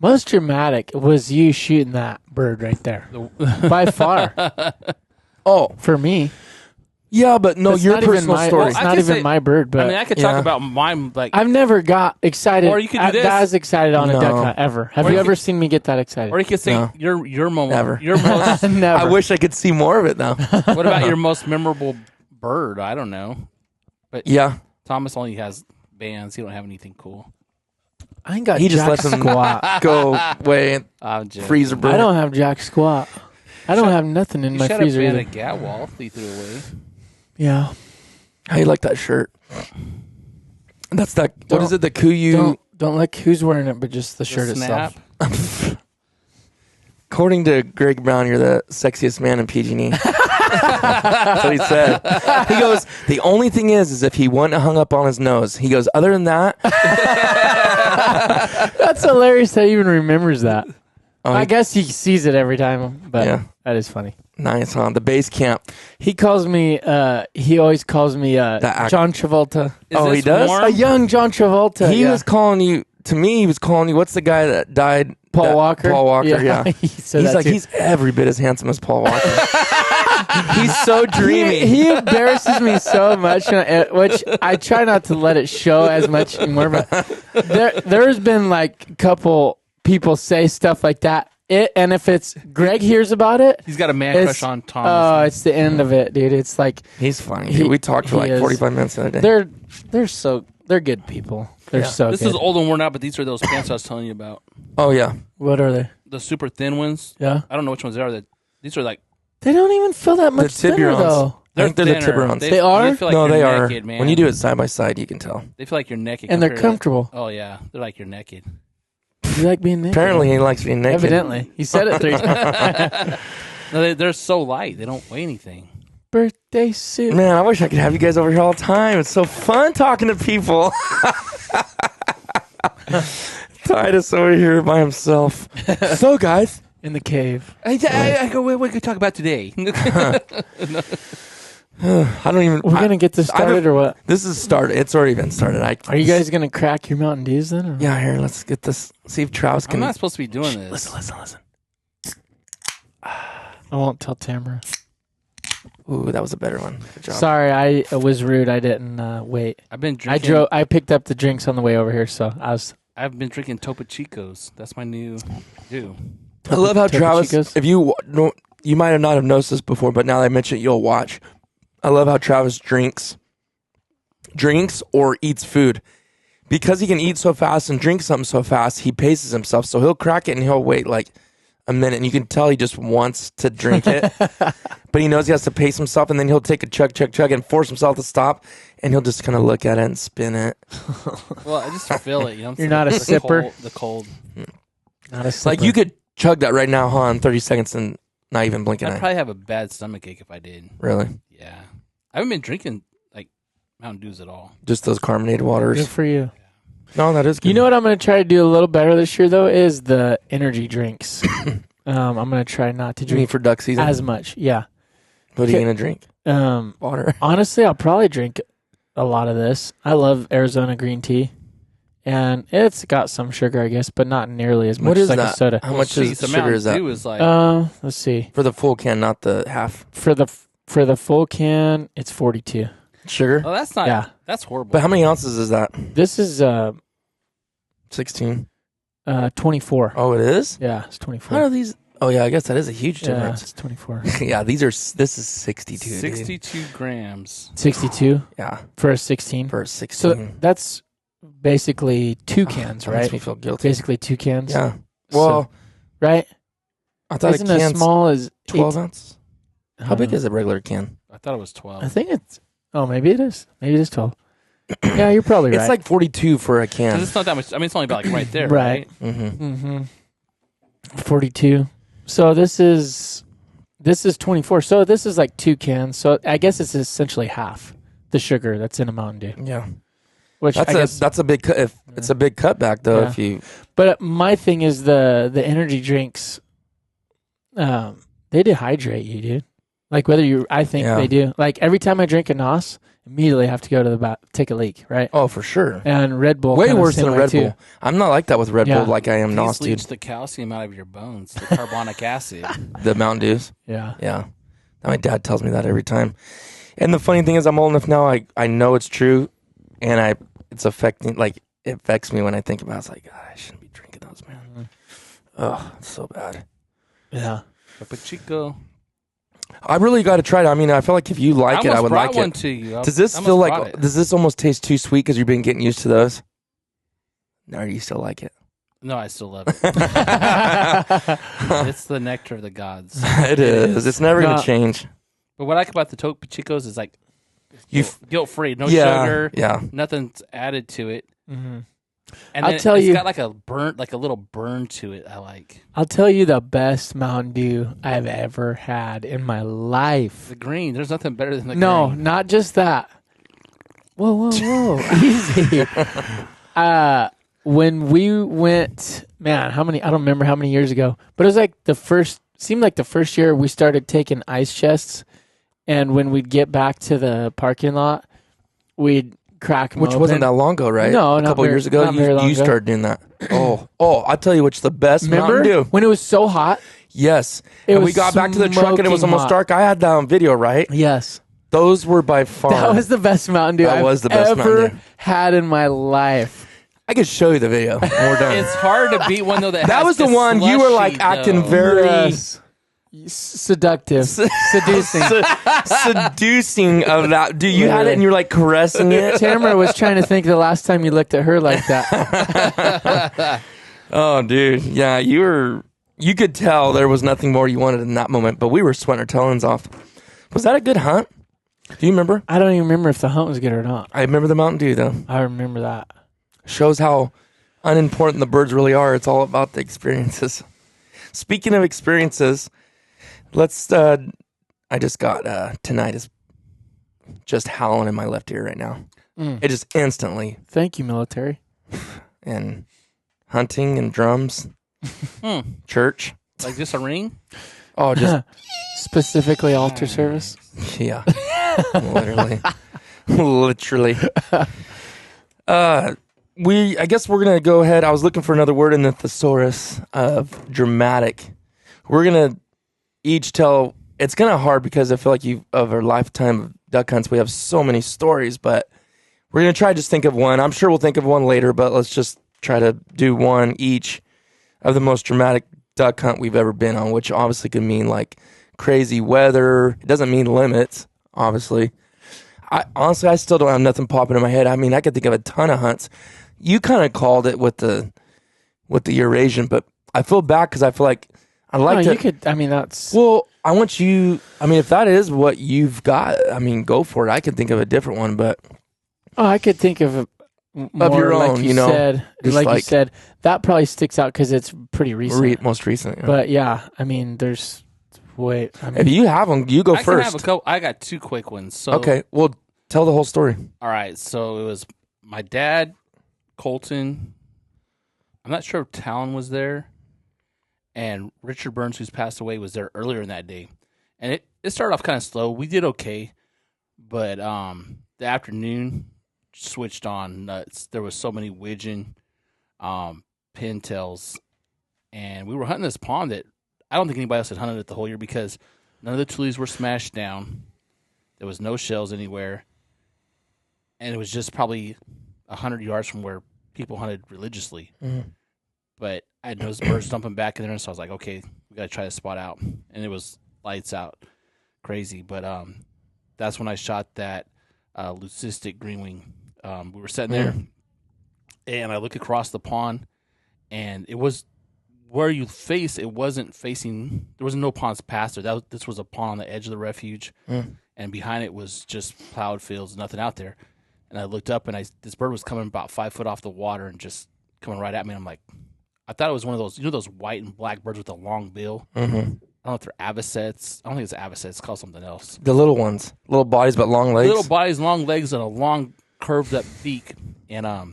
Most dramatic was you shooting that bird right there. By far. Oh. For me. Yeah, but no, your personal story. It's not even my bird, but... I mean, I could talk about mine, like... I've never got excited. Or you could do this. That excited on a duck hunt, ever. Have you ever seen me get that excited? Or you could say your moment. Never. Your most... Never. I wish I could see more of it now. What about your most memorable bird? I don't know. But Thomas only has bands. He don't have anything cool. I ain't got He just jack lets them squat. go away and freezer bird. I don't have jack squat. I don't have nothing in my freezer either. You shot a band of Gatwall. He threw away. Yeah. How you like that shirt? That's that. What is it? The Kuyu. Don't like who's wearing it, but just the shirt itself. According to Greg Brown, you're the sexiest man in PG&E. That's what he said. He goes, the only thing is if he wasn't hung up on his nose. He goes, other than that. That's hilarious that he even remembers that. I guess he sees it every time, but that is funny. Nice, huh? The base camp. He calls me, he always calls me John Travolta. He does? Warm? A young John Travolta. He was calling you, to me, he was calling you, what's the guy that died? Paul Walker? Paul Walker, yeah. He's like, he's every bit as handsome as Paul Walker. He's so dreamy. He embarrasses me so much, which I try not to let it show as much anymore, but there's been like a couple people say stuff like that. And if it's Greg hears about it, he's got a man crush on Thomas. Oh, it's the end of it, dude. It's like he's funny. We talked for like 45 minutes the other day. They're good people. They're so This good. is old and worn out, but these are those pants I was telling you about. Oh yeah. What are they? The super thin ones. Yeah. I don't know which ones they are. These are like they don't even feel that much thinner though. I think they're the Tiburons. They are? Feel like no, they naked, are. Man. When you do it side by side, you can tell. They feel like you're naked. And they're comfortable. Oh yeah, they're like you're naked. You like being naked? Apparently, he likes being naked. Evidently, he said it 3 times. No, they're so light. They don't weigh anything. Birthday suit. Man, I wish I could have you guys over here all the time. It's so fun talking to people. Titus over here by himself. So, guys, in the cave. I go. What could talk about today? I don't even. We're gonna get this started or what? This is started. It's already been started. Are you guys gonna crack your Mountain Dews then? Or? Yeah, here. Let's get this. See if Travis can. I'm not supposed to be doing this. Listen. I won't tell Tamara. Ooh, that was a better one. Good job. Sorry, I was rude. I didn't wait. I've been drinking. I picked up the drinks on the way over here, so I've been drinking Topo Chicos. That's my new do. I love how Topo Travis. Chicos? If you might have not have noticed this before, but now that I mention it, you'll watch. I love how Travis drinks or eats food. Because he can eat so fast and drink something so fast, he paces himself. So he'll crack it and he'll wait like a minute. And you can tell he just wants to drink it. But he knows he has to pace himself. And then he'll take a chug and force himself to stop. And he'll just kind of look at it and spin it. Well, I just feel it. You know what I'm You're not a sipper? The cold. Not a sipper. Like you could chug that right now, huh, in 30 seconds and not even blink an eye. I'd probably have a bad stomach ache if I did. Really? Yeah. I haven't been drinking like Mountain Dews at all. Just those carbonated waters. Good for you. No, that is good. You know what I'm going to try to do a little better this year, though, is the energy drinks. I'm going to try not to drink for duck season as much. Yeah. What are you going to drink? Water. Honestly, I'll probably drink a lot of this. I love Arizona green tea. And it's got some sugar, I guess, but not nearly as much as like a soda. How much is sugar is that? Dew is like, let's see. For the full can, not the half. For the full can, it's 42. Sugar? Oh, that's not. Yeah. That's horrible. But how many ounces is that? This is 16. 24. Oh, it is? Yeah, it's 24. How are these? Oh, yeah, I guess that is a huge Yeah, difference. it's 24. Yeah, this is 62. 62 grams. 62? Yeah. For a 16? For a 16. So that's basically 2 cans, that right? makes me feel guilty. Basically 2 cans. Yeah. Well, right? I thought Isn't a as can's small as 12 ounce. How big is a regular can? I thought it was 12. I think it's. Oh, maybe it is. Maybe it is 12. Yeah, you're probably right. It's like 42 for a can. 'Cause it's not that much. I mean, it's only about like right there, Right. right? Mm-hmm. 42. So this is 24. So this is like 2 cans. So I guess it's essentially half the sugar that's in a Mountain Dew. Yeah. Which That's a big cut. It's a big cutback though. Yeah. If you. But my thing is the energy drinks. They dehydrate you, dude. Like I think they do. Like every time I drink a NOS, immediately have to go to the bath, take a leak, right? Oh, for sure. And Red Bull. Way worse than Red Bull. I'm not like that with Red Bull like I am NOS, dude. Leach the calcium out of your bones, the carbonic acid. The Mountain Dews. Yeah. Yeah. My dad tells me that every time. And the funny thing is, I'm old enough now. I know it's true, and it's affecting. Like it affects me when I think about it. It's like, God, I shouldn't be drinking those, man. Mm-hmm. Oh, it's so bad. Yeah. Topo Chico. I really got to try it. I mean, I feel like if you like it, I would like one it. To you. Does this feel like? Does this almost taste too sweet because you've been getting used to those? Or do you still like it? No, I still love it. It's the nectar of the gods. It is. It's never going to change. But what I like about the Topo Chicos is like guilt free, no sugar, nothing's added to it. Mm-hmm. And I'll tell you, it's got like a little burn to it. I like. I'll tell you the best Mountain Dew I've ever had in my life. The green. There's nothing better than the green. No, not just that. Whoa, easy. When we went, man, I don't remember how many years ago, but it was like the first year we started taking ice chests, and when we'd get back to the parking lot, we'd crack them Which open. wasn't that long ago, right? No, a couple years ago, you started doing that. Oh, I'll tell you which the best Mountain Dew. When it was so hot? Yes. And we got back to the truck and it was almost dark. I had that on video, right? Yes. Those were by far. That was the best Mountain Dew I've ever had in my life. I could show you the video. When we're done. It's hard to beat one though. That was the one you were like acting very seductive, seducing, seducing of that. Dude, you had it and you're like caressing it. Tamara was trying to think the last time you looked at her like that. Oh, dude, yeah, you could tell there was nothing more you wanted in that moment. But we were sweating our talons off. Was that a good hunt? Do you remember? I don't even remember if the hunt was good or not. I remember the Mountain Dew though. I remember that. Shows how unimportant the birds really are. It's all about the experiences. Speaking of experiences, let's. I just got tinnitus just howling in my left ear right now. It just instantly. Thank you, military. And hunting and drums, church. Like just a ring. Oh, just specifically altar service. Yeah, literally. I guess we're gonna go ahead. I was looking for another word in the thesaurus of dramatic. We're gonna each tell. It's kind of hard because I feel like of our lifetime of duck hunts, we have so many stories. But we're gonna try to just think of one. I'm sure we'll think of one later, but let's just try to do one each of the most dramatic duck hunt we've ever been on, which obviously could mean like crazy weather. It doesn't mean limits, obviously. I still don't have nothing popping in my head. I mean, I could think of a ton of hunts. You kind of called it with the Eurasian, but I feel bad because I feel like I'd like to. You could. I mean, that's. Well, I want you. I mean, if that is what you've got, I mean, go for it. I could think of a different one, but I could think of your own. Like you said, like you said, that probably sticks out because it's pretty recent. Most recent. Yeah. But yeah, I mean, there's. Wait, if you have them, you go first. I got two quick ones. So okay, well, tell the whole story. All right, so it was my dad, Colton. I'm not sure if Talon was there, and Richard Burns, who's passed away, was there earlier in that day. And it started off kind of slow. We did okay, but the afternoon switched on nuts. There was so many widgeon, pintails, and we were hunting this pond that I don't think anybody else had hunted it the whole year because none of the tules were smashed down. There was no shells anywhere. And it was just probably 100 yards from where people hunted religiously. Mm-hmm. But I noticed birds dumping back in there, and so I was like, okay, we got to try this spot out. And it was lights out, crazy. But that's when I shot that leucistic greenwing. We were sitting there, and I look across the pond, and it was where you face, it wasn't facing, there was no ponds past there. This was a pond on the edge of the refuge, and behind it was just plowed fields, nothing out there. And I looked up, and this bird was coming about 5 foot off the water and just coming right at me. I'm like, I thought it was one of those, those white and black birds with a long bill. Mm-hmm. I don't know if they're avocets. I don't think it's avocets. It's called something else. The little ones, little bodies but long legs. Little bodies, long legs, and a long curved up beak. And I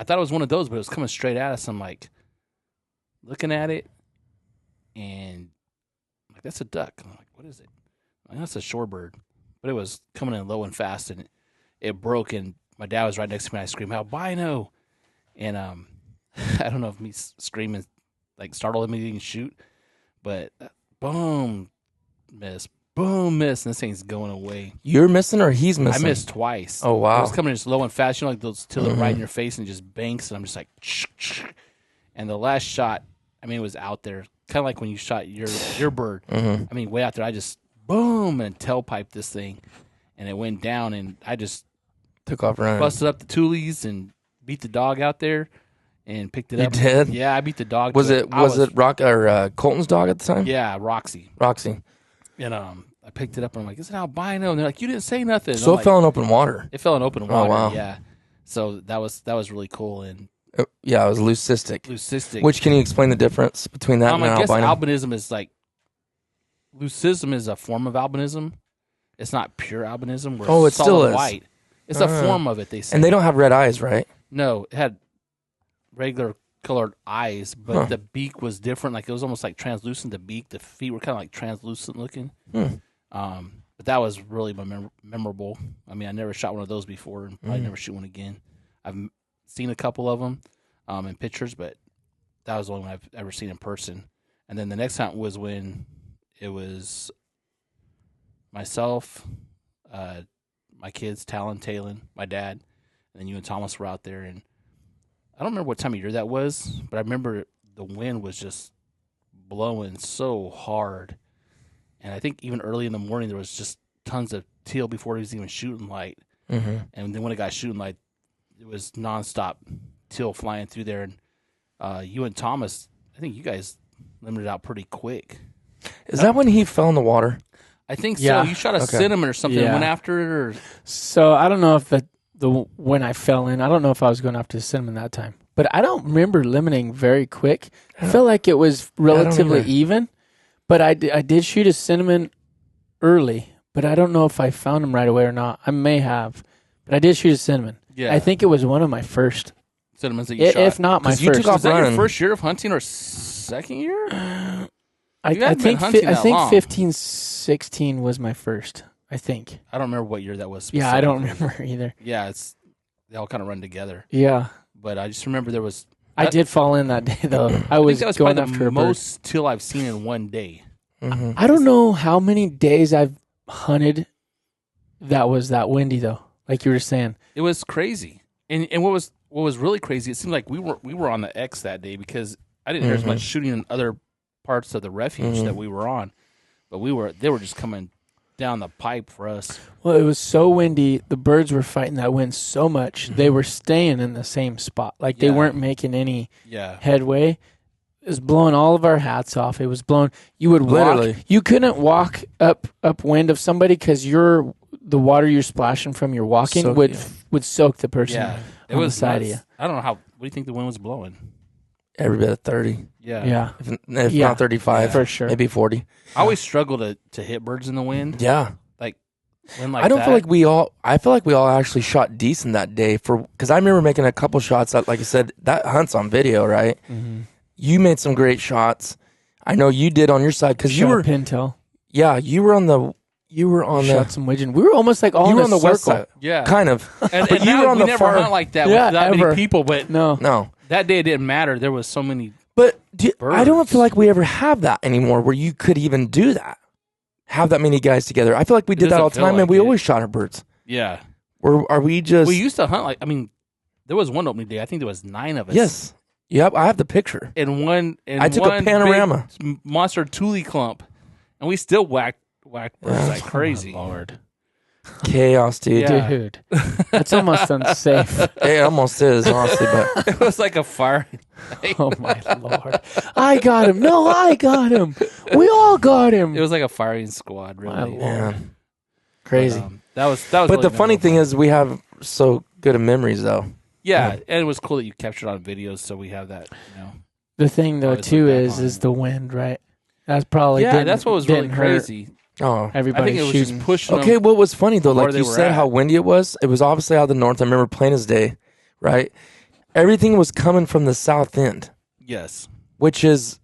thought it was one of those, but it was coming straight at us. I'm like, looking at it, and I'm like, that's a duck. I'm like, what is it? That's a shorebird, but it was coming in low and fast, and it broke. And my dad was right next to me. And I screamed, "Albino!" And I don't know if me screaming like startled him. He didn't shoot, but boom, miss, boom, miss, and this thing's going away. You're missing or he's missing? I missed twice. Oh wow! It was coming in slow and fast. You know, like those till it right in your face and just banks, and I'm just like, and the last shot, I mean, it was out there, kind of like when you shot your bird. I mean, way out there, I just boom and tailpiped this thing, and it went down, and I just took off running, busted up the tulies and beat the dog out there, and picked it up. You did? Yeah, I beat the dog. Was it Rock or Colton's dog at the time? Yeah, Roxy. And I picked it up and I'm like, "It's an albino." And they're like, "You didn't say nothing." So it fell in open water. It fell in open water. wow. Yeah. So that was really cool. And yeah, it was leucistic. Leucistic. Which, can you explain the difference between that and I guess albino? albinism is like, leucism is a form of albinism. It's not pure albinism. Where It still is. White. It's a form of it. They say. And they don't have red eyes, right? No, it had regular colored eyes, but the beak was different. Like it was almost like translucent. The beak, the feet were kind of like translucent looking. But that was really memorable. I mean, I never shot one of those before, and probably never shoot one again. I've seen a couple of them in pictures, but that was the only one I've ever seen in person. And then the next hunt was when it was myself, my kids, Talon, my dad, and then you and Thomas were out there. And I don't remember what time of year that was, but I remember the wind was just blowing so hard. And I think even early in the morning, there was just tons of teal before it was even shooting light. And then when it got shooting light, it was nonstop teal flying through there. And you and Thomas, I think you guys limited out pretty quick. Is that when he fell in the water? I think Yeah. so. You shot a cinnamon or something and went after it, or So I don't know if when I fell in, I don't know if I was going after the cinnamon that time. But I don't remember limiting very quick. I feel like it was relatively even. But I did shoot a cinnamon early, but I don't know if I found him right away or not. I may have, but I did shoot a cinnamon. Yeah. I think it was one of my first, cinnamons that you shot. if not my 'Cause you first. took off Was that running. your first year of hunting or second year? I haven't been think hunting that long. 15, 16 was my first. I think. I don't remember what year that was. Yeah, I don't specifically. remember either. Yeah, they all kind of run together. Yeah, But I just remember there was. I did fall in that day though. I I was, think that was going probably after the a bird. most teal I've seen in one day. I don't know how many days I've hunted that was that windy though. Like you were saying. It was crazy, and what was really crazy. It seemed like we were on the X that day because I didn't hear as much shooting in other parts of the refuge that we were on, but they were just coming down the pipe for us. Well, it was so windy. The birds were fighting that wind so much. They were staying in the same spot. Like they weren't making any headway. It was blowing all of our hats off. It was blowing. You would Literally. walk. You couldn't walk upwind of somebody because the water you're splashing from your walking would soak the person It on was the side nuts. of you. I don't know how. What do you think the wind was blowing? Every bit of 30. Yeah. If not 35. for sure. Maybe 40. I always struggle to hit birds in the wind. Yeah. Like when like I don't that, feel like we all. I feel like we all actually shot decent that day because I remember making a couple shots. That, like I said, that hunt's on video, right? You made some great shots. I know you did on your side because you Shot a were. pintail. Yeah, you were on the. You were on Shot the. some widgeon. We were almost like all You in were a on the west circle. side. Yeah. Kind of. And But you now were on we the never far. hunt like that Yeah, with that ever. many people. But No. that day it didn't matter. There was so many. But I don't Birds. feel like we ever have that anymore where you could even do that. Have that many guys together. I feel like we did that doesn't all the feel time and like we it. always shot our birds. Yeah. Or are we just. We used to hunt there was one opening day. I think there was 9 of us. Yes. Yep, I have the picture. In one. I took a panorama. big monster tule clump, and we still whacked birds like crazy. Lord. Chaos, dude. Yeah. Dude. That's almost unsafe. It almost is, honestly, but It was like a fire. Oh my Lord. I got him. No, I got him. We all got him. It was like a firing squad, really. My Lord. yeah. Crazy. That was. But really the funny memorable. thing is we have so good of memories though. Yeah, and it was cool that you captured on videos, so we have that. The thing though Always too look back is on it. the wind, right? That's probably Yeah, that's what was really didn't hurt crazy. Oh. Everybody I think it was shooting. just pushing. Okay, them. what was funny though, where like they you were said at. how windy it was obviously out of the north. I remember plain as day, right? Everything was coming from the south end, Yes. which is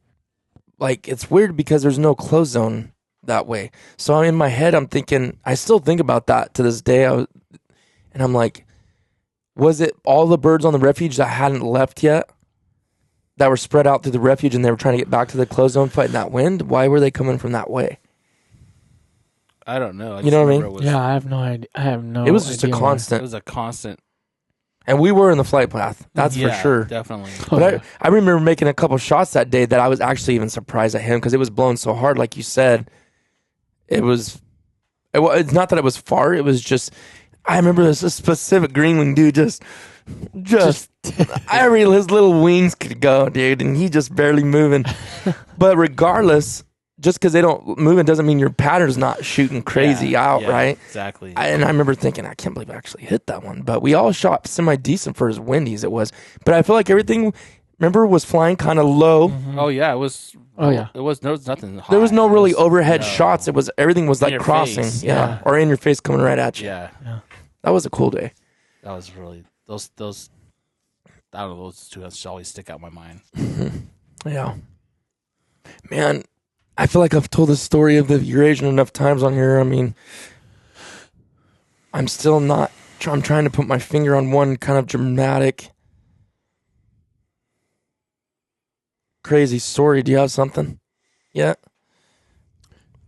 like it's weird because there's no close zone that way. So in my head, I'm thinking, I still think about that to this day. And I'm like, was it all the birds on the refuge that hadn't left yet, that were spread out through the refuge and they were trying to get back to the closed zone fighting that wind? Why were they coming from that way? I don't know. You know what I mean? Yeah, I have no idea. I have no. It was just a idea constant. It was a constant. And we were in the flight path. That's for sure. Definitely. But I remember making a couple shots that day that I was actually even surprised at him because it was blowing so hard. Like you said, it's not that it was far. It was just, I remember this specific green wing dude just his little wings could go, dude. And he just barely moving. But regardless, just because they don't move, it doesn't mean your pattern's not shooting crazy out, right? Exactly. And I remember thinking, I can't believe I actually hit that one. But we all shot semi-decent for as windy as it was. But I feel like everything, remember, was flying kind of low. Mm-hmm. Oh, yeah. It was. Oh, yeah. There was nothing high. There was no really overhead shots. Everything was like crossing. Face. Yeah. Or in your face coming right at you. Yeah. That was a cool day. That was really, those, I don't know, those two just always stick out in my mind. Yeah. Man, I feel like I've told the story of the Eurasian enough times on here. I mean, I'm still not. I'm trying to put my finger on one kind of dramatic, crazy story. Do you have something? Yeah.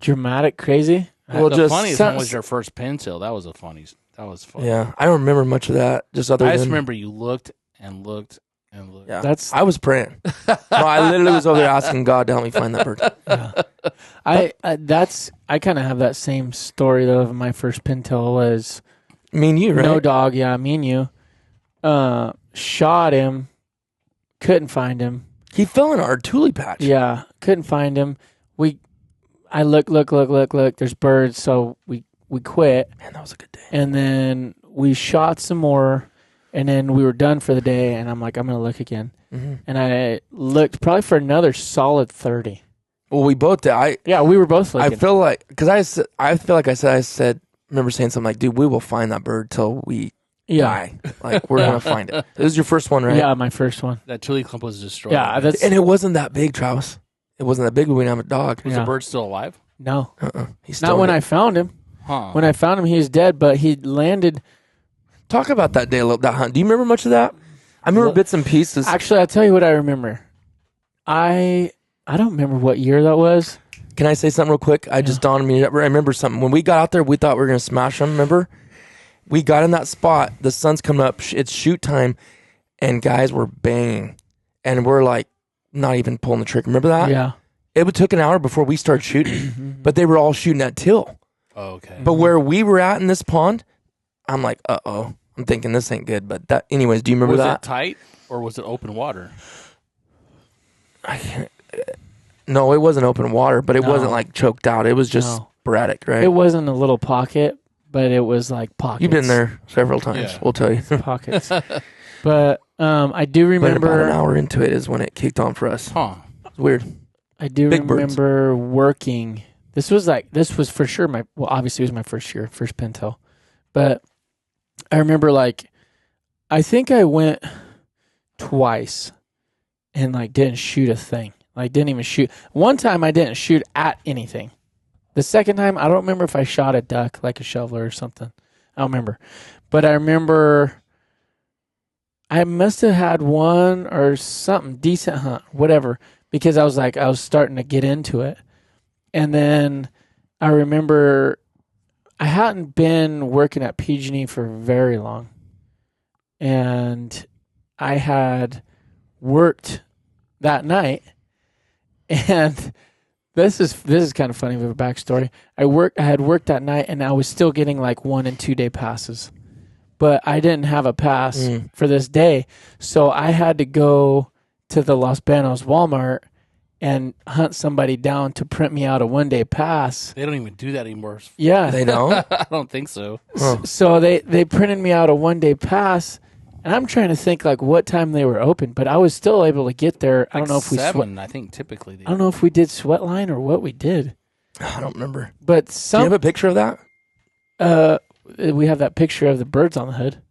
Dramatic, crazy. Well, the funniest one was your first pintail. That was funny. Yeah, I don't remember much of that. I just remember you looked and looked. Yeah, I was praying. No, I literally was over there asking God to help me find that bird. Yeah. I kind of have that same story though. Of my first pintail was me and you, right? No dog. Yeah, me and you. Shot him. Couldn't find him. He fell in our tule patch. Yeah, couldn't find him. I look. There's birds, so we quit. Man, that was a good day. And then we shot some more. And then we were done for the day, and I'm like, I'm going to look again. Mm-hmm. And I looked probably for another solid 30. Well, we both did. We were both looking. I feel like, because I remember saying something like, dude, we will find that bird till we die. Like, we're going to find it. This was your first one, right? Yeah, my first one. That tule clump was destroyed. Yeah, and it wasn't that big, Travis. It wasn't that big, but we didn't have a dog. Was the bird still alive? No. He's not when I found him. Huh. When I found him, he was dead, but he landed... Talk about that day, that hunt. Do you remember much of that? I remember bits and pieces. Actually, I'll tell you what I remember. I don't remember what year that was. Can I say something real quick? I just dawned on me. I remember something. When we got out there, we thought we were going to smash them, remember? We got in that spot. The sun's coming up. It's shoot time. And guys were banging. And we're like not even pulling the trigger. Remember that? Yeah. It took an hour before we started shooting. But they were all shooting at teal. Oh, okay. But where we were at in this pond, I'm like, uh-oh. I'm thinking this ain't good. But that, anyways, do you remember that? Was it tight or was it open water? No, it wasn't open water, but it wasn't like choked out. It was just sporadic, right? It wasn't a little pocket, but it was like pockets. You've been there several times, we'll tell you. Pockets. But I do remember... But about an hour into it is when it kicked on for us. Huh. It's weird. I do remember working... This was for sure obviously it was my first pintail. But I remember I think I went twice and didn't shoot a thing. Didn't even shoot. One time I didn't shoot at anything. The second time, I don't remember if I shot a duck, like a shoveler or something. I don't remember. But I remember I must have had one or something, decent hunt, whatever, because I was starting to get into it. And then I remember I hadn't been working at PG&E for very long. And I had worked that night. And this is kind of funny with a backstory. I had worked that night, and I was still getting 1 and 2 day passes. But I didn't have a pass for this day. So I had to go to the Los Banos Walmart and hunt somebody down to print me out a 1 day pass. They don't even do that anymore. Yeah. They don't? I don't think so. Huh. So they printed me out a 1 day pass, and I'm trying to think what time they were open, but I was still able to get there. I don't know if 7, I think typically. I don't know if we did sweat line or what we did. I don't remember. But do you have a picture of that? We have that picture of the birds on the hood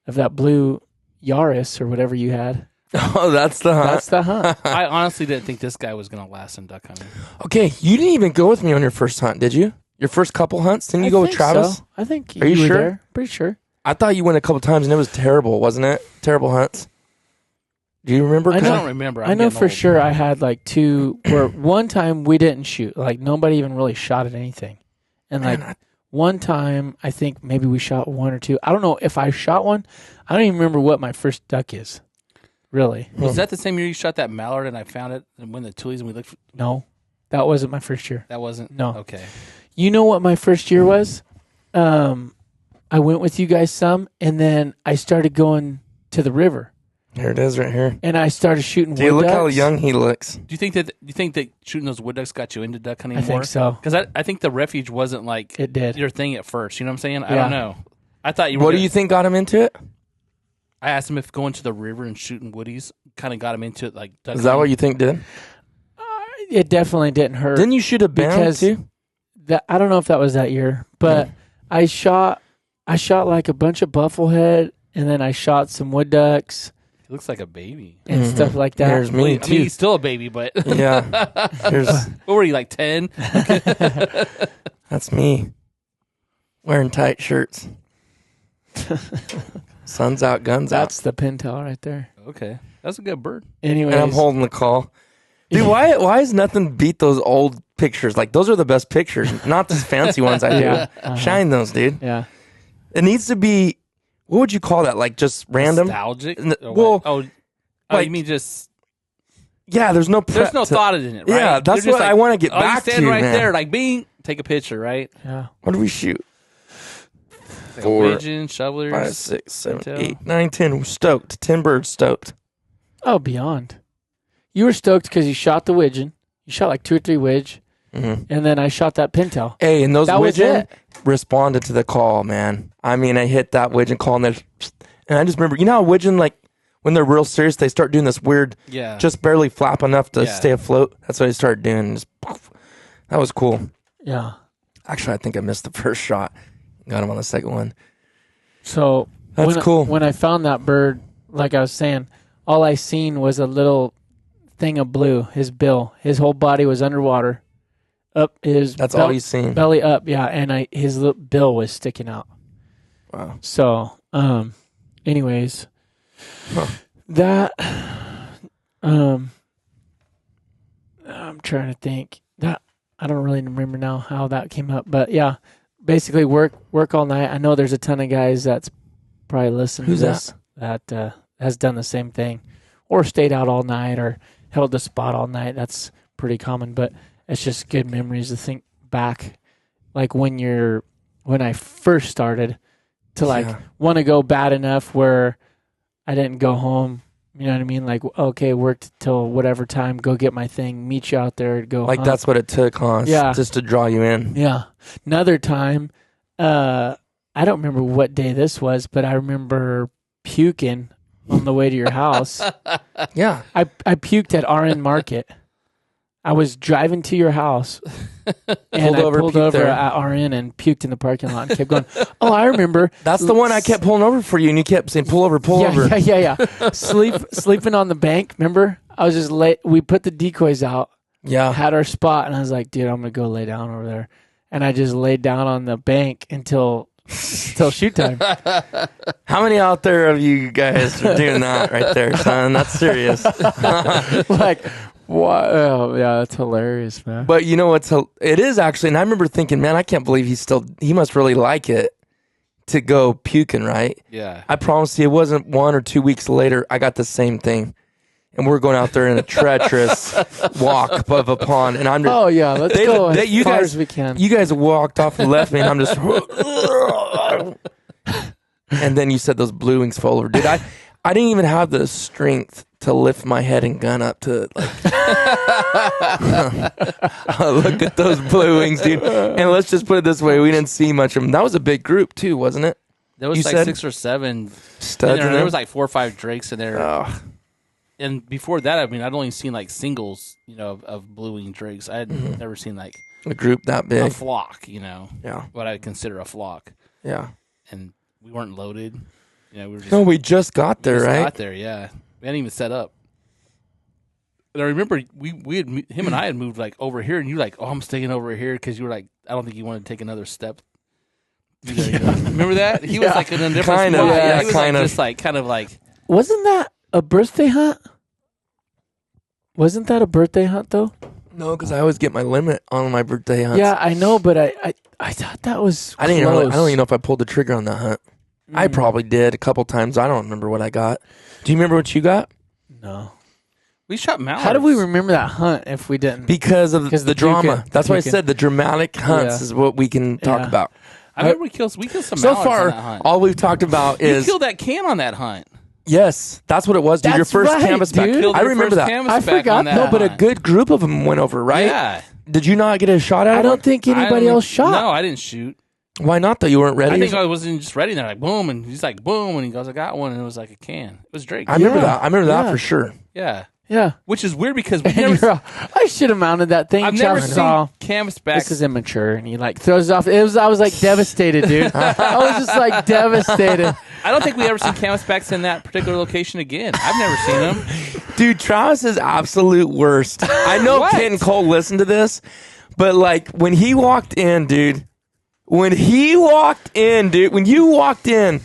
of that blue Yaris or whatever you had. Oh, that's the hunt. That's the hunt. I honestly didn't think this guy was going to last in duck hunting. Okay, you didn't even go with me on your first hunt, did you? Your first couple hunts? Didn't you go with think Travis? so. I think Are you were sure? there. Pretty sure. I thought you went a couple times and it was terrible, wasn't it? Terrible hunts. Do you remember? I I know. don't remember. I know for sure I had like 2 where one time we didn't shoot. Like nobody even really shot at anything. And like one time I think maybe we shot 1 or 2. I don't know if I shot one. I don't even remember what my first duck is. Really. Was that the same year you shot that mallard and I found it and went to Tulies and we looked for... No. That wasn't my first year. That wasn't? No. Okay. You know what my first year was? I went with you guys some, and then I started going to the river. Here it is right here. And I started shooting Dude, wood look ducks. how young he looks. Do you think that shooting those wood ducks got you into duck hunting I more? think so. Because I think the refuge wasn't like It did. your thing at first. You know what I'm saying? I Yeah. don't know. I thought you were. What do you think got him into it? I asked him if going to the river and shooting woodies kind of got him into it. Like duck Is that what you think did? It definitely didn't hurt. Didn't you shoot a band Because too? I don't know if that was that year, but I shot like a bunch of bufflehead, and then I shot some wood ducks He looks like a baby. and stuff like that. There's me I mean, too. he's still a baby, but Yeah. Here's what were you, like 10? that's me. Wearing tight shirts. Sun's out, guns That's the pintail right there. Okay, that's a good bird. Anyways, out. And I'm holding the call. Dude, why is nothing beat those old pictures? Like those are the best pictures, not these fancy ones I do. Yeah, uh-huh. Shine those, dude. yeah. It needs to be, what would you call that? Like just random? Nostalgic. N- Or well, what? oh, like- you mean just Yeah, there's no there's no thought in it, right? Yeah, that's They're just what I want to get oh, you back stand to, right man. there, like bing, take a picture, right? Yeah. What do we shoot? Like 4, a pigeon, shovelers. 5, 6, 7, Pintail. 8, 9, 10. We're stoked. 10 birds stoked. Oh, beyond. You were stoked because you shot the widgeon. You shot like 2 or 3 widge, Mm-hmm. and then I shot that pintail. Hey, and those That was widgeon it. responded to the call, man. I mean, I hit that widgeon call, and I just remember, you know how widgeon, like, when they're real serious, they start doing this weird, Yeah. just barely flap enough to Yeah. stay afloat. That's what I started doing. Just, poof. That was cool. Yeah. Actually, I think I missed the first shot. Got him on the second one. So That's cool. When I found that bird, like I was saying, all I seen was a little thing of blue. His bill, his whole body was underwater. Up his. That's all you seen. Belly up, yeah, and his little bill was sticking out. Wow. So, anyways, Huh. that, I'm trying to think that I don't really remember now how that came up, but yeah, basically work all night. I know there's a ton of guys that's probably listening Who's to this that has done the same thing, or stayed out all night, or held the spot all night. That's pretty common, but it's just good memories to think back, like when I first started, to like Yeah. want to go bad enough where I didn't go home. You know what I mean? Like, okay, worked till whatever time, go get my thing, meet you out there, go Like, hunt. that's what it took, huh? Yeah. Just to draw you in. Yeah. Another time, I don't remember what day this was, but I remember puking on the way to your house. Yeah. I puked at RN Market. I was driving to your house and I pulled puked over there. at RN and puked in the parking lot and kept going, oh, I remember. That's the one I kept pulling over for you, and you kept saying, pull over, pull over. Yeah. Sleeping on the bank, remember? I was just late. We put the decoys out, Yeah. had our spot, and I was like, dude, I'm going to go lay down over there. And I just laid down on the bank until shoot time. How many out there of you guys are doing that right there, son? That's serious. Like, what? Oh, yeah, that's hilarious, man. But you know what's, it is actually, and I remember thinking, man, I can't believe he must really like it to go puking, right? Yeah. I promise you, it wasn't 1 or 2 weeks later, I got the same thing. And we're going out there in a treacherous walk above a pond, and I'm just, Oh, yeah, let's go as you far guys, as we can. You guys walked off and left me, and I'm just, and then you said those blue wings fall over. Dude, I didn't even have the strength to lift my head and gun up to like, look at those blue wings, dude. And let's just put it this way, we didn't see much of them. That was a big group too, wasn't it? There was You like said 6 or 7 studs in there there? was like 4 or 5 drakes in there. Ugh. And before that, I mean, I'd only seen like singles, of blue wing drakes. I had Mm-hmm. never seen like A group that a big. flock, Yeah. what I'd consider a flock. Yeah. And we weren't loaded. We were just, No, we just got there, just right? got there, yeah. We hadn't even set up. And I remember him and I had moved like over here, and you were like, "Oh, I'm staying over here," because you were like, "I don't think you want to take another step." Remember that? He was like in a different Kind spot. of, yeah, he was kind like, of. just like kind of like. Wasn't that a birthday hunt? Wasn't that a birthday hunt though? No, because I always get my limit on my birthday hunts. Yeah, I know, but I thought that was. I didn't. close. I don't even know if I pulled the trigger on that hunt. I probably did a couple times. I don't remember what I got. Do you remember what you got? No. We shot mallards. How did we remember that hunt if we didn't? Because of the drama. puking. That's why I said the dramatic hunts Yeah. is what we can talk Yeah. about. I remember we killed some So mallards on far, that hunt. all we've talked about You is killed that can on that hunt. yes, that's what it was, dude. Your That's first right, canvasback. dude. Killed I your remember first that. canvasback I forgot on that No, but a hunt. good group of them went over, right? Yeah. Did you not get a shot at it? I don't think anybody else shot. No, I didn't shoot. Why not though? You weren't ready. I think I wasn't just ready. They're like boom, and he's like boom, and he goes, "I got one," and it was like a can. It was Drake. I remember Yeah. that. I remember that Yeah. for sure. Yeah, Yeah. which is weird because we've And never. you're all, I should have mounted that thing. I've never Travis seen saw, canvasbacks. this is immature, and he like throws it off. I was like devastated, dude. I was just like devastated. I don't think we ever seen canvasbacks in that particular location again. I've never seen them. Dude, Travis is absolute worst. I know What? Kent and Cole listen to this, but like when he walked in, dude, when you walked in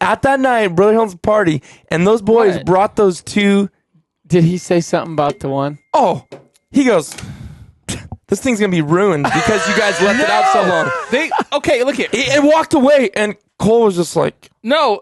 at that night, Brother Hill's party, and those boys What? brought those two. Did he say something about the one? Oh, he goes, this thing's going to be ruined because you guys left it out so long. Okay, look here. He walked away, and Cole was just like, No,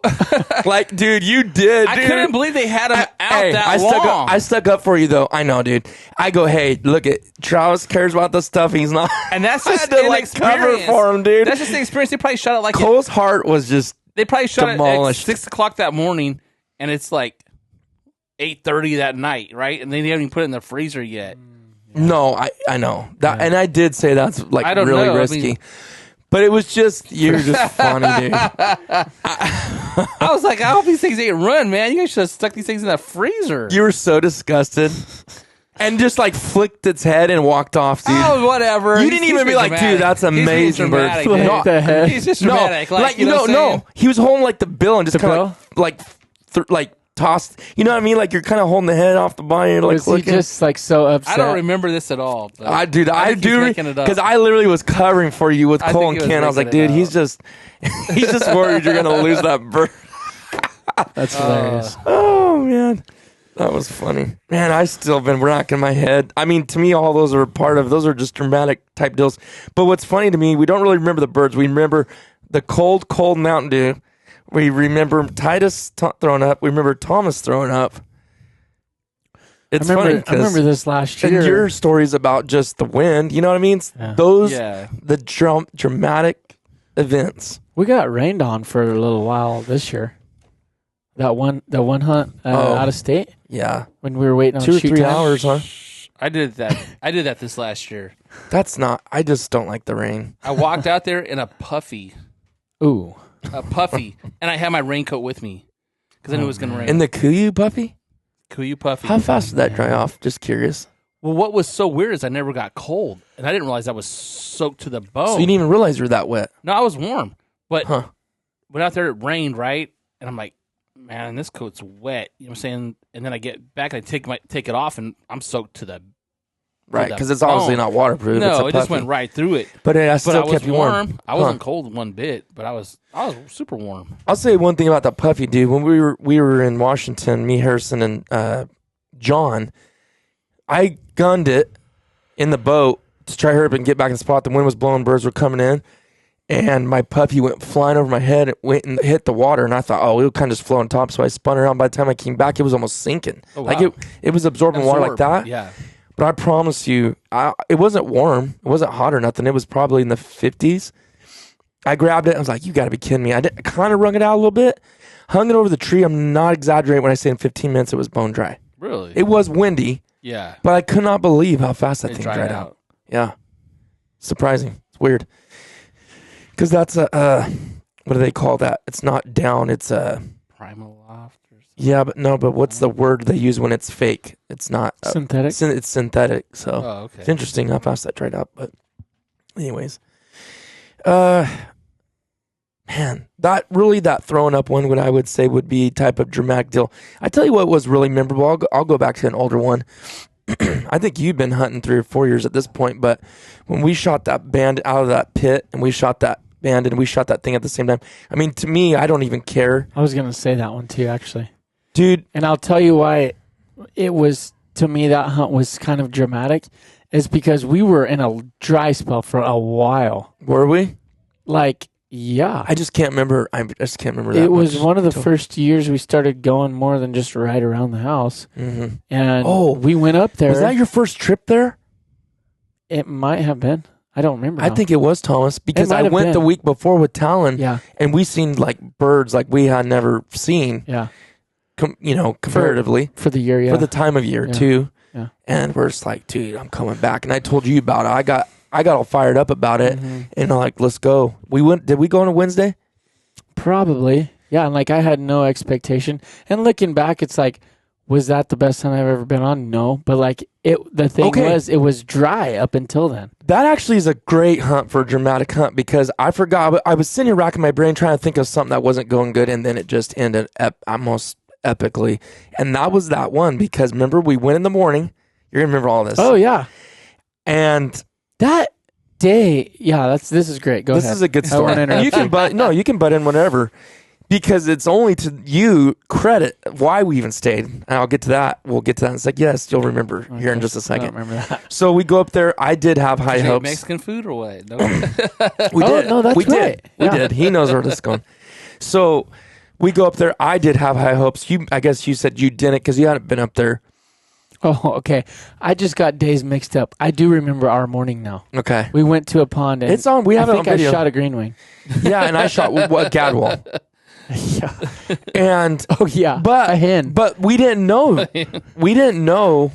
like, dude, you did, I dude. couldn't believe they had him out that I long. stuck up for you though. I know, dude. I go, hey, look at Travis cares about the stuff. He's not. and that's I just had to an like cover experience. for him, dude. That's just the experience. They probably shot it like Cole's heart was just they probably shot demolished. it at 6:00 that morning, and it's like 8:30 that night, right? And they haven't even put it in the freezer yet. no. I know that, and I did say that's like I don't really know. I risky. mean- but it was just you're just funny, dude. I was like, I hope these things ain't run, man. You guys should have stuck these things in the freezer. You were so disgusted, and just like flicked its head and walked off, dude. Oh, whatever. You didn't even be like, dude, that's amazing, bird. He's Flick dramatic, the dude. head. He's just No, dramatic. like you know what I'm saying? no. He was holding like the bill and just The kind of like tossed. You know what I mean? Like you're kind of holding the head off the body. You're like Was he looking. just like so upset? I don't remember this at all. But I I do think he's making it up. because I literally was covering for you with I Cole think and he was Ken. I was like, making it dude, he's just worried you're gonna lose that bird. That's hilarious. Oh man, that was funny. Man, I still been racking my head. I mean, to me, all those are those are just dramatic type deals. But what's funny to me, we don't really remember the birds. We remember the cold Mountain Dew. We remember Titus throwing up. We remember Thomas throwing up. It's funny I remember this last year. and your stories about just the wind. You know what I mean? Yeah. Those Yeah. the dramatic events. We got rained on for a little while this year. That one hunt out of state Yeah, when we were waiting on 2 or shoot 3 time. hours, huh? I did that. I did that this last year. That's not. I just don't like the rain. I walked out there in a puffy, Ooh, and I had my raincoat with me because I knew it was going to rain. In the Kuyu puppy. Kuyu puffy. How fast did that dry off? Just curious. Well, what was so weird is I never got cold, and I didn't realize I was soaked to the bone. So you didn't even realize you were that wet. No, I was warm, but Huh. went out there. It rained, right? And I'm like, man, this coat's wet. You know what I'm saying? And then I get back and I take it off, and I'm soaked to the Right, the because it's obviously bone. not waterproof. It's No, a it just puffy. went right through it. But it But still I was kept you warm. I wasn't cold one bit, but I was super warm. I'll say one thing about that puffy, dude. When we were in Washington, me, Harrison, and John, I gunned it in the boat to try to hurry up and get back in the spot. The wind was blowing, birds were coming in, and my puppy went flying over my head. It went and hit the water, and I thought, oh, it'll kind of just flow on top. So I spun around. By the time I came back, it was almost sinking. Oh, Like wow. it was absorbing water like that. Yeah. But I promise you, it wasn't warm. It wasn't hot or nothing. It was probably in the 50s. I grabbed it. I was like, you got to be kidding me. I kind of wrung it out a little bit, hung it over the tree. I'm not exaggerating when I say in 15 minutes it was bone dry. Really? It was windy, yeah. but I could not believe how fast that It thing dried dried out. out. Yeah. Surprising. It's weird. Because that's what do they call that? It's not down. It's Primal loft or something. yeah, but what's the word they use when it's fake? It's not synthetic. It's synthetic. So Oh, okay. it's interesting how fast that dried up. But anyways, man, that throwing up one would I would say would be type of dramatic deal. I tell you what was really memorable. I'll go back to an older one. I think you've been hunting 3 or 4 years at this point, but when we shot that band out of that pit and we shot that band and we shot that thing at the same time, I mean, to me, I don't even care. I was going to say that one too, actually. Dude. And I'll tell you why it was, to me, that hunt was kind of dramatic, is because we were in a dry spell for a while. Were we? Like, yeah. I just can't remember. I just can't remember that. It was one of the first years we started going more than just right around the house. Mm-hmm. And we went up there. Was that your first trip there? It might have been. I don't remember. I think it was, Thomas, because I went the week before with Talon. Yeah. And we seen like birds like we had never seen. Yeah. Comparatively. For the year, yeah. For the time of year, too. Yeah. And we're just like, dude, I'm coming back. And I told you about it. I got all fired up about it. Mm-hmm. And I'm like, let's go. Did we go on a Wednesday? Probably. Yeah. And like, I had no expectation. And looking back, it's like, was that the best hunt I've ever been on? No. But like, the thing was, it was dry up until then. That actually is a great hunt for a dramatic hunt, because I forgot. I was sitting here racking my brain trying to think of something that wasn't going good. And then it just ended almost epically. And that was that one, because remember, we went in the morning. You're going to remember all this. Oh, yeah. And that day, this is great. Go ahead. This is a good story. You can butt in whenever, because it's only to you credit why we even stayed. And I'll get to that. We'll get to that. It's like, yes, you'll remember here in just a second. I don't remember that. So we go up there. I did have high hopes. Mexican food or what? No. We did. No, that's right. We did. He knows where this is going. So we go up there. I did have high hopes. I guess you said you didn't because you hadn't been up there. Oh, okay. I just got days mixed up. I do remember our morning now. Okay. We went to a pond. And it's on. We have it on video. I shot a green wing. Yeah, and I shot Gadwall. Yeah. And but a hen. But we didn't know. We didn't know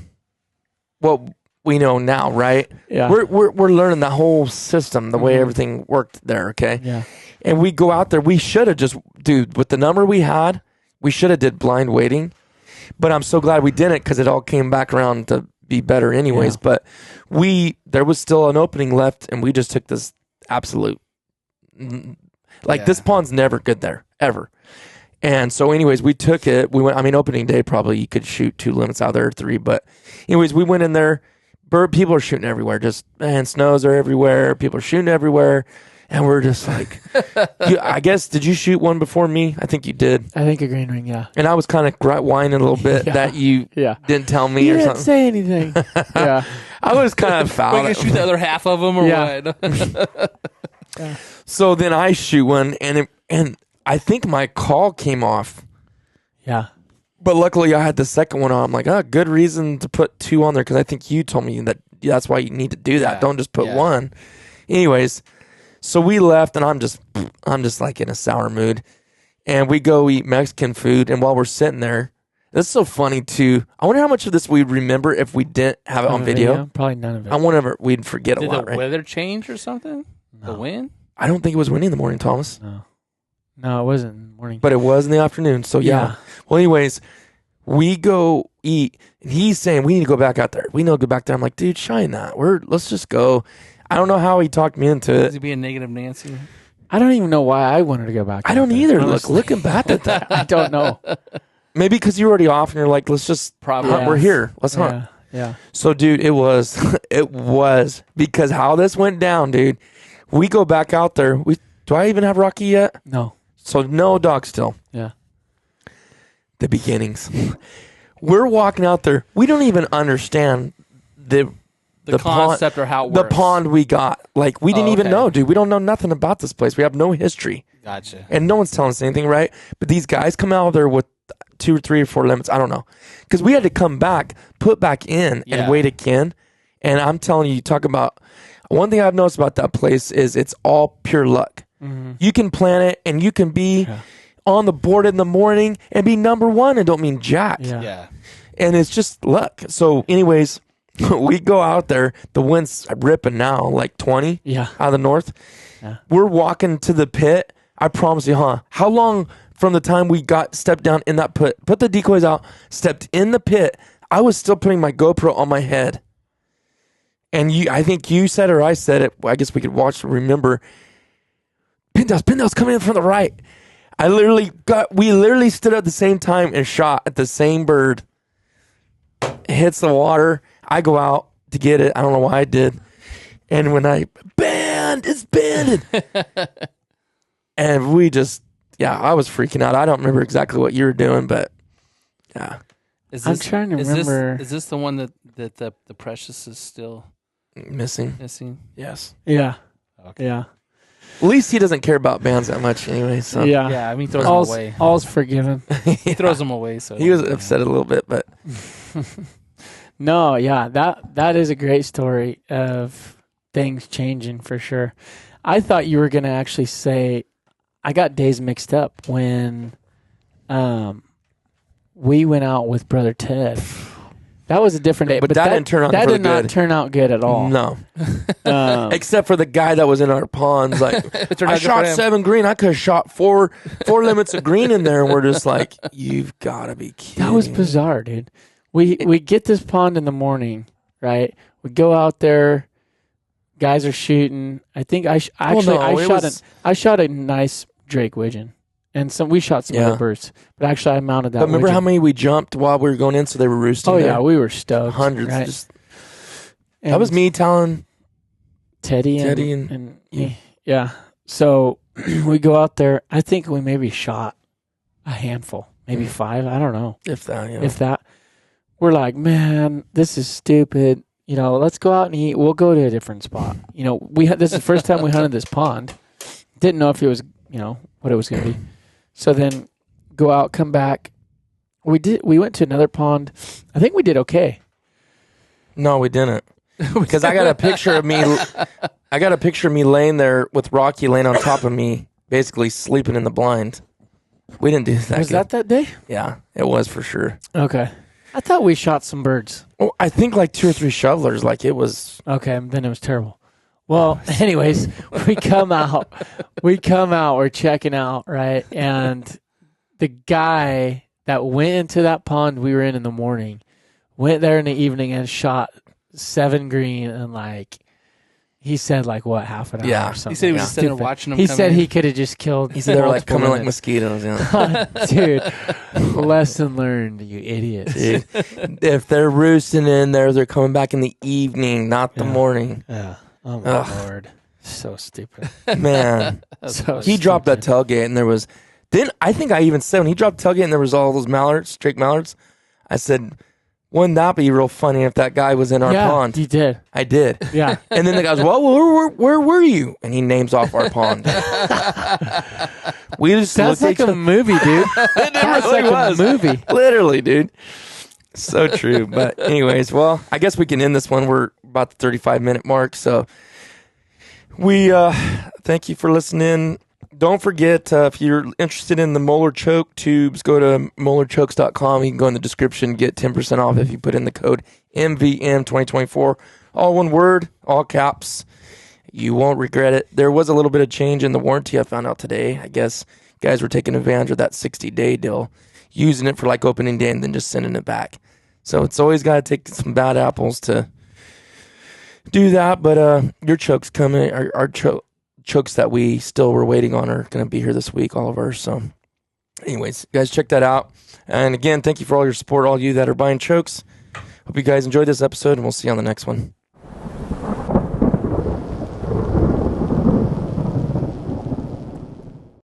what we know now, right? Yeah. We're learning the whole system, the way everything worked there. Okay. Yeah. And we go out there. We should have just, dude, with the number we had, we should have did blind waiting. But I'm so glad we didn't, because it all came back around to be better anyways. Yeah. But there was still an opening left, and we just took this absolute, this pond's never good there, ever. And so anyways, we took it. We went, opening day, probably you could shoot 2 limits out there, or 3. But anyways, we went in there. People are shooting everywhere. Just, snows are everywhere. People are shooting everywhere. And we're just like, I guess, did you shoot one before me? I think you did. I think a green ring, yeah. And I was kind of whining a little bit that you didn't tell me you or didn't something. Say anything. Yeah. I was kind of foul. We can shoot the other half of them or what? Yeah. So then I shoot one, and I think my call came off. Yeah. But luckily I had the second one on. I'm like, good reason to put 2 on there, because I think you told me that's why you need to do that. Don't just put 1. Anyways. So we left, and I'm just like in a sour mood, and we go eat Mexican food. And while we're sitting there, this is so funny too. I wonder how much of this we'd remember if we didn't have it on video. Probably none of it. I wonder if we'd forget a lot. Did the weather change or something? No. The wind? I don't think it was windy in the morning, Thomas. No, it wasn't in the morning. But it was in the afternoon. So yeah. Well, anyways, we go eat, and he's saying we need to go back out there. We need to go back there. I'm like, dude, shine that. Let's just go. I don't know how he talked me into it. Is he being negative Nancy? I don't even know why I wanted to go back. I don't either. Looking back at that, I don't know. Maybe because you're already off and you're like, let's just hunt. We're here. Let's hunt. Yeah. So, dude, it was because how this went down, dude. We go back out there. Do I even have Rocky yet? No. So no dog still. Yeah. The beginnings. We're walking out there. We don't even understand the concept or how it works. The pond we got. Like, we didn't even know, dude. We don't know nothing about this place. We have no history. Gotcha. And no one's telling us anything, right? But these guys come out there with 2 or 3 or 4 limits. I don't know. Because we had to come back, put back in, and wait again. And I'm telling you, talk about... One thing I've noticed about that place is it's all pure luck. Mm-hmm. You can plan it, and you can be on the board in the morning and be number 1 and don't mean jack. Yeah. And it's just luck. So anyways... we go out there. The wind's ripping now, like 20 out of the north. Yeah. We're walking to the pit. I promise you, how long from the time we stepped down in that pit, put the decoys out, stepped in the pit, I was still putting my GoPro on my head. And I think you said or I said it, I guess we could watch and remember, Pintail's coming in from the right. We literally stood at the same time and shot at the same bird. It hits the water. I go out to get it. I don't know why I did. And when it's banded. And we just, I was freaking out. I don't remember exactly what you were doing, but yeah. I'm trying to remember. Is this the one that the Precious is still missing? Yes. Yeah. Okay. Yeah. At least he doesn't care about bands that much anyway. So Yeah, I mean, he throws them away. All's forgiven. He throws them away. So he was upset a little bit, but no, yeah, that is a great story of things changing for sure. I thought you were going to actually say, I got days mixed up when we went out with Brother Ted. That was a different day. But that didn't turn out That for did not good. turn out good at all. No. Except for the guy that was in our ponds. Like, I shot 7 green. I could have shot four limits of green in there. And we're just like, you've got to be kidding. That was bizarre, dude. We get this pond in the morning, right? We go out there. Guys are shooting. I think I shot a nice Drake widgeon. And we shot some other birds, but actually I mounted that. But remember widgeon. how many we jumped while we were going in, so they were roosting? Oh there? yeah, we were stoked. Hundreds. Right? That was me telling Teddy and me. Yeah. So we go out there. I think we maybe shot a handful, maybe 5. I don't know if that. If that. We're like, man, this is stupid. Let's go out and eat. We'll go to a different spot. This is the first time we hunted this pond. Didn't know if it was, what it was going to be. So then go out, come back. We went to another pond. I think we did okay. No, we didn't. Because I got a picture of me. I got a picture of me laying there with Rocky laying on top of me, basically sleeping in the blind. We didn't do that. Was that day? Yeah, it was for sure. Okay. I thought we shot some birds. Well, I think like 2 or 3 shovelers. Like it was. Okay, then it was terrible. Well, anyways, we come out, we're checking out, right? And the guy that went into that pond we were in the morning, went there in the evening and shot 7 green and he said what, half an hour or something. He said he was just sitting there watching them He come said in. he could have just killed. He said they were coming like mosquitoes. Yeah. Dude, lesson learned, you idiots. Dude, if they're roosting in there, they're coming back in the evening, not the morning. Yeah. Oh my Lord. So stupid. Man. He dropped that tailgate and there was, I think I even said when he dropped the tailgate and there was all those Drake mallards, I said, wouldn't that be real funny if that guy was in our pond? You did. I did. Yeah. And then the guy goes, well, where were you? And he names off our pond. We just That's like a movie, dude. That's really like was. a movie. Literally, dude. So true. But anyways, well, I guess we can end this one. We're about the 35-minute mark. So we thank you for listening. Don't forget, if you're interested in the molar choke tubes, go to molarchokes.com. You can go in the description, get 10% off if you put in the code MVM 2024. All one word, all caps. You won't regret it. There was a little bit of change in the warranty I found out today. I guess guys were taking advantage of that 60-day deal, using it for opening day and then just sending it back. So it's always got to take some bad apples to do that. But your choke's coming. Our chokes that we still were waiting on are going to be here this week, all of ours. So anyways, guys, check that out. And again, thank you for all your support, all you that are buying chokes. Hope you guys enjoyed this episode, and we'll see you on the next one.